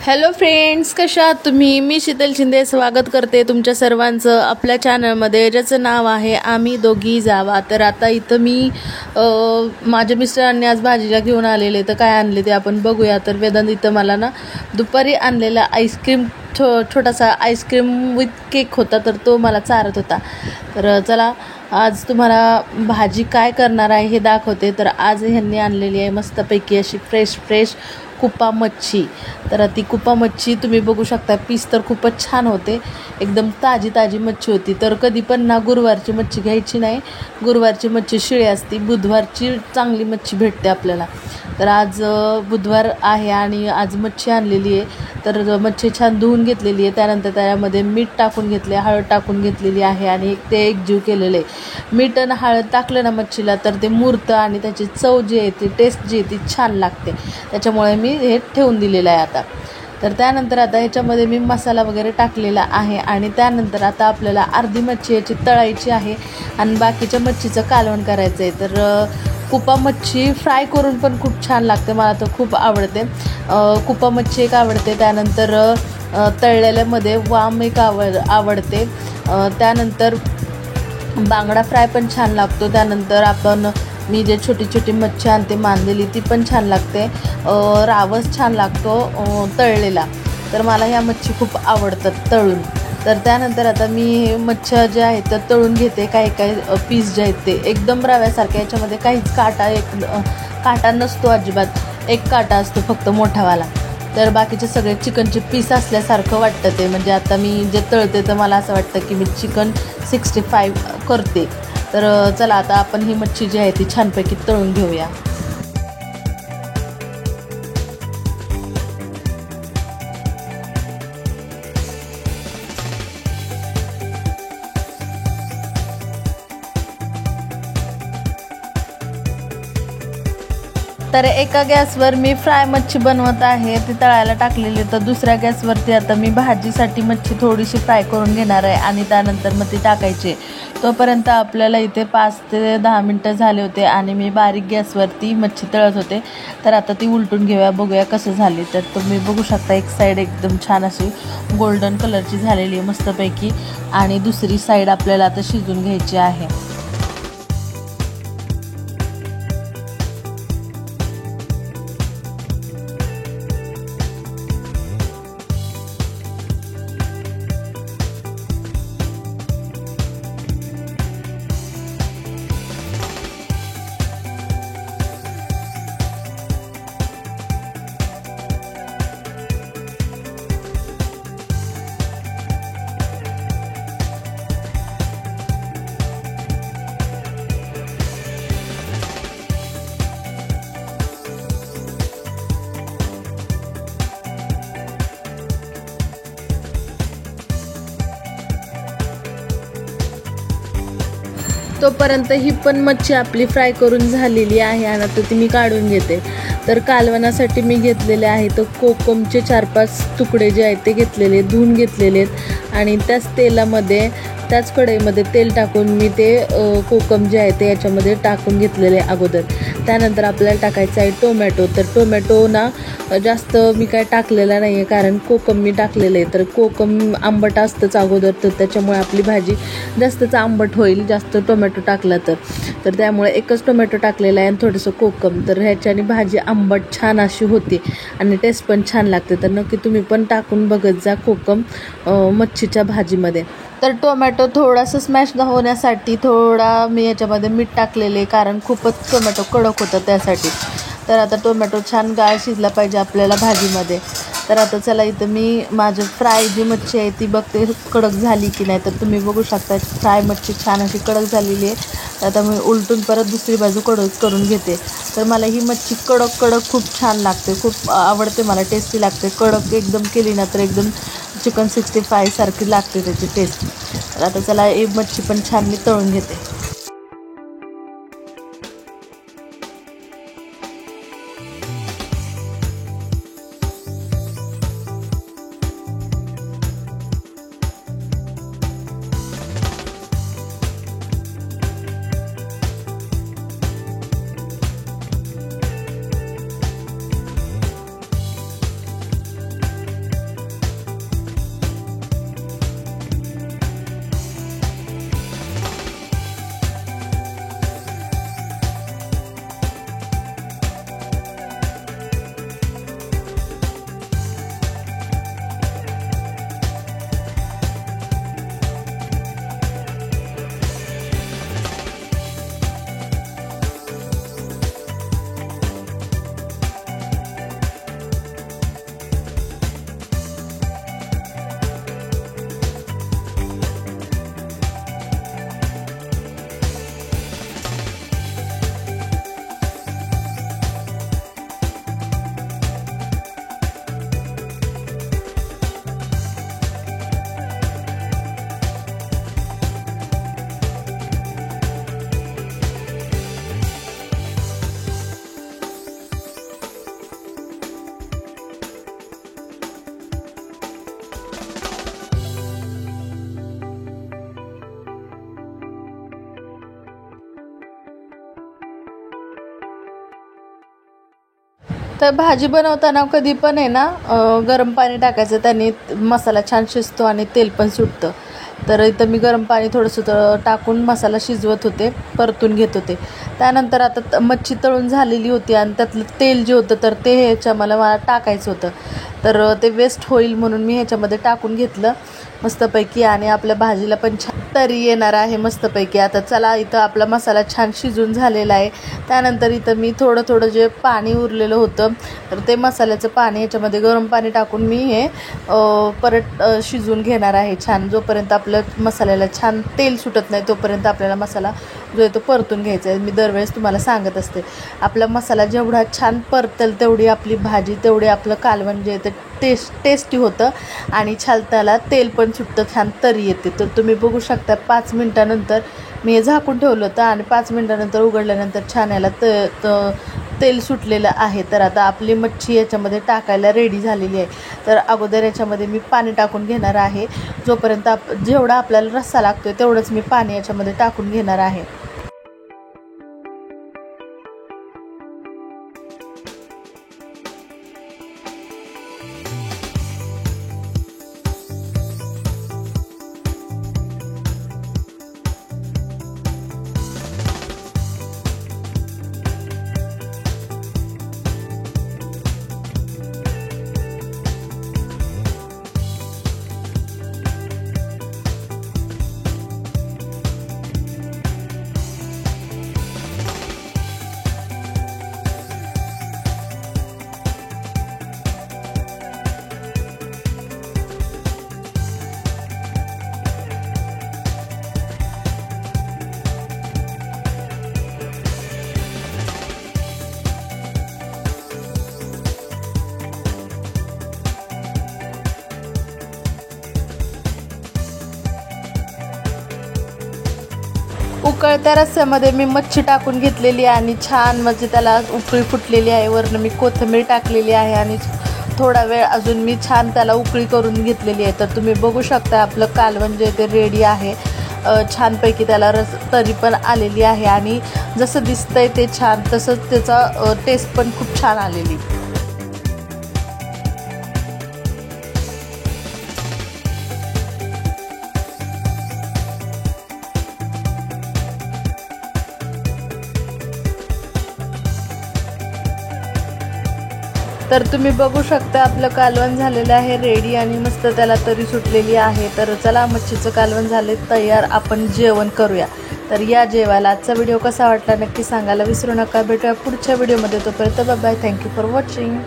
Hello friends, कशा आहात तुम्ही? मी शीतल शिंदे स्वागत करते तुमच्या सर्वांचं आपल्या चॅनलमध्ये, ज्याचं नाव आहे आम्ही दोघी जावा. तर आता इथं मी माझ्या मिस्टरांनी आज भाजीला घेऊन आलेले, तर काय आणले ते आपण बघूया. तर वेदांत इथं मला ना दुपारी आणलेला आईस्क्रीम छोटासा आईस्क्रीम विथ केक होता, तर तो मला चारत होता. तर चला आज तुम्हाला भाजी काय करणार आहे हे दाखवते. तर आज ह्यांनी आणलेली आहे मस्तपैकी अशी फ्रेश कुप्पा मच्छी. तर ती कुप्पा मच्छी तुम्ही बघू शकता, पीस तर खूपच छान होते, एकदम ताजी मच्छी होती. तर कधी पण ना गुरुवारची मच्छी घ्यायची नाही, गुरुवारची मच्छी शिळी असते, बुधवारची चांगली मच्छी भेटते आपल्याला. तर आज बुधवार आहे आणि आज मच्छी आणलेली आहे. तर मच्छी छान धुवून घेतलेली आहे, त्यानंतर त्यामध्ये मीठ टाकून घेतले, हळद टाकून घेतलेली आहे आणि ते एकजीव केलेलं आहे. मीठ आणि हळद टाकलं ना मच्छीला तर ते मुरतं आणि त्याची चव जी आहे ती टेस्ट जी आहे ती छान लागते. त्याच्यामुळे मी हे ठेवून दिलेलं आहे आता. तर त्यानंतर आता ह्याच्यामध्ये मी मसाला वगैरे टाकलेला आहे आणि त्यानंतर आता आपल्याला अर्धी मच्छी याची तळायची आहे आणि बाकीच्या मच्छीचं कालवण करायचं आहे. तर कुप्पा मच्छी फ्राय करून पण खूप छान लागते, मला तर खूप आवडते. कुप्पा मच्छी एक आवडते, त्यानंतर तळलेल्यामध्ये वाम एक आवडते, त्यानंतर बांगडा फ्राय पण छान लागतो. त्यानंतर मी जे छोटी मच्छी आणते मांदेली ती पण छान लागते, रावस छान लागतो तळलेला. तर मला ह्या मच्छी खूप आवडतात तळून. तर त्यानंतर आता मी मच्छ्या ज्या आहेत त्या तळून घेते. काही पीस जे आहेत ते एकदम रव्यासारखे, याच्यामध्ये काहीच काटा नसतो अजिबात, एक काटा असतो फक्त मोठावाला. तर बाकीचे सगळे चिकनचे पीस असल्यासारखं वाटतं ते, म्हणजे आता मी जे तळते तर मला असं वाटतं की मी चिकन 65 करते. तर चला आता आपण ही मच्छी जी आहे ती छानपैकी तळून घेऊया. तर एका गॅसवर मी फ्राय मच्छी बनवत आहे, ती तळायला टाकलेली. तर दुसऱ्या गॅसवरती आता मी भाजीसाठी मच्छी थोडीशी फ्राय करून घेणार आहे आणि त्यानंतर मग ती टाकायची. तोपर्यंत आपल्याला इथे 5 ते 10 मिनटं झाले होते आणि मी बारीक गॅसवरती मच्छी तळत होते. तर आता ती उलटून घेऊया, बघूया कसं झाली. तर तुम्ही बघू शकता एक साईड एकदम छान अशी गोल्डन कलरची झालेली आहे मस्तपैकी आणि दुसरी साईड आपल्याला आता शिजून घ्यायची आहे. तोपर्यंत ही पण मच्छी आपली फ्राय करून झालेली आहे आणि आता ती मी काढून घेते. तर कालवणासाठी मी घेतलेले आहे तर कोकमचे 4-5 तुकडे जे आहेत ते घेतलेले, धुवून घेतलेले आहेत आणि त्याच कढईमध्ये तेल टाकून मी ते कोकम जे आहे ते याच्यामध्ये टाकून घेतलेले अगोदर. त्यानंतर आपल्याला टाकायचं आहे टोमॅटो. तर टोमॅटो ना जास्त मी काय टाकलेला नाही आहे, कारण कोकम मी टाकलेलं आहे. तर कोकम आंबट असतंच अगोदर, तर त्याच्यामुळे आपली भाजी जास्तच आंबट होईल जास्त टोमॅटो टाकला तर त्यामुळे एकच टोमॅटो टाकलेला आहे आणि थोडंसं कोकम. तर ह्याच्याने भाजी आंबट छान अशी होते आणि टेस्ट पण छान लागते. तर नक्की तुम्ही पण टाकून बघत जा कोकम मच्छीच्या भाजीमध्ये. तर टोमॅटो थोडासा स्मॅश होण्यासाठी थोडा मी याच्यामध्ये मीठ टाकलेले, कारण खूपच टोमॅटो कडक होतं त्यासाठी. तर आता टोमॅटो छान गाळ शिजला पाहिजे आपल्याला भाजीमध्ये. तर आता चला इथं मी माझं फ्राय जी मच्छी आहे ती बघते कडक झाली की नाही. तर तुम्ही बघू शकता फ्राय मच्छी छान अशी कडक झालेली आहे. तर आता मी उलटून परत दुसरी बाजू कडक करून घेते. तर मला ही मच्छी कडक खूप छान लागते, खूप आवडते मला, टेस्टी लागते. कडक एकदम केली ना तर एकदम चिकन 65 सारखी लागते त्याची टेस्ट. तर आता चला ही मच्छी पण छान मी तळून घेते. तर भाजी बनवताना कधी पण आहे ना गरम पाणी टाकायचं, त्याने मसाला छान शिजतो आणि तेल पण सुटतं. तर इथं मी गरम पाणी थोडंसं टाकून मसाला शिजवत होते, परतून घेत होते. त्यानंतर आता मच्छी तळून झालेली होती आणि त्यातलं तेल जे होतं तर ते ह्याच्या मला टाकायचं होतं. तर ते वेस्ट होईल म्हणून मी ह्याच्यामध्ये टाकून घेतलं मस्तपैकी आणि आपल्या भाजीला पण छान तरी येणार आहे मस्तपैकी. आता चला, इथं आपला मसाला छान शिजून झालेला आहे. त्यानंतर इथं मी थोडं जे पाणी उरलेलं होतं तर ते मसाल्याचं पाणी याच्यामध्ये गरम पाणी टाकून मी हे परत शिजवून घेणार आहे छान. जोपर्यंत आपलं मसाल्याला छान तेल सुटत नाही तोपर्यंत आपल्याला मसाला जो आहे तो परतून घ्यायचा आहे. मी दरवेळेस तुम्हाला सांगत असते, आपला मसाला जेवढा छान परतेल तेवढी आपली भाजी, तेवढी आपलं कालवण जे आहे ते टेस्टी होतं आणि छान त्याला तेल पण सुटतं, छान तरी येते. तर तुम्ही बघू शकता 5 मिनटानंतर मी हे झाकून ठेवलं होतं आणि 5 मिनटानंतर उघडल्यानंतर छान याला तेल सुटलेलं आहे. तर आता आपली मच्छी याच्यामध्ये टाकायला रेडी झालेली आहे. तर अगोदर याच्यामध्ये मी पाणी टाकून घेणार आहे. जोपर्यंत जेवढा आपल्याला रस्सा लागतो तेवढंच मी पाणी याच्यामध्ये टाकून घेणार आहे. उकळत्या रस्स्यामध्ये मी मच्छी टाकून घेतलेली आहे आणि छान म्हणजे त्याला उकळी फुटलेली आहे. वरनं मी कोथिंबीर टाकलेली आहे आणि थोडा वेळ अजून मी छान त्याला उकळी करून घेतलेली आहे. तर तुम्ही बघू शकता आपलं कालवण जे ते रेडी आहे. छानपैकी त्याला तरी पण आलेली आहे आणि जसं दिसतंय ते छान तसंच त्याचा टेस्ट पण खूप छान आलेली. तर तुम्ही बघू शकता आपलं कालवण झालेलं आहे रेडी आणि मस्त त्याला तरी सुटलेली आहे. तर चला, मच्छीचं कालवण झाले तयार, आपण जेवण करूया. तर या जेवायला. आजचा व्हिडिओ कसा वाटला नक्की सांगायला विसरू नका. भेटूया पुढच्या व्हिडिओमध्ये. तोपर्यंत bye bye. Thank you for watching.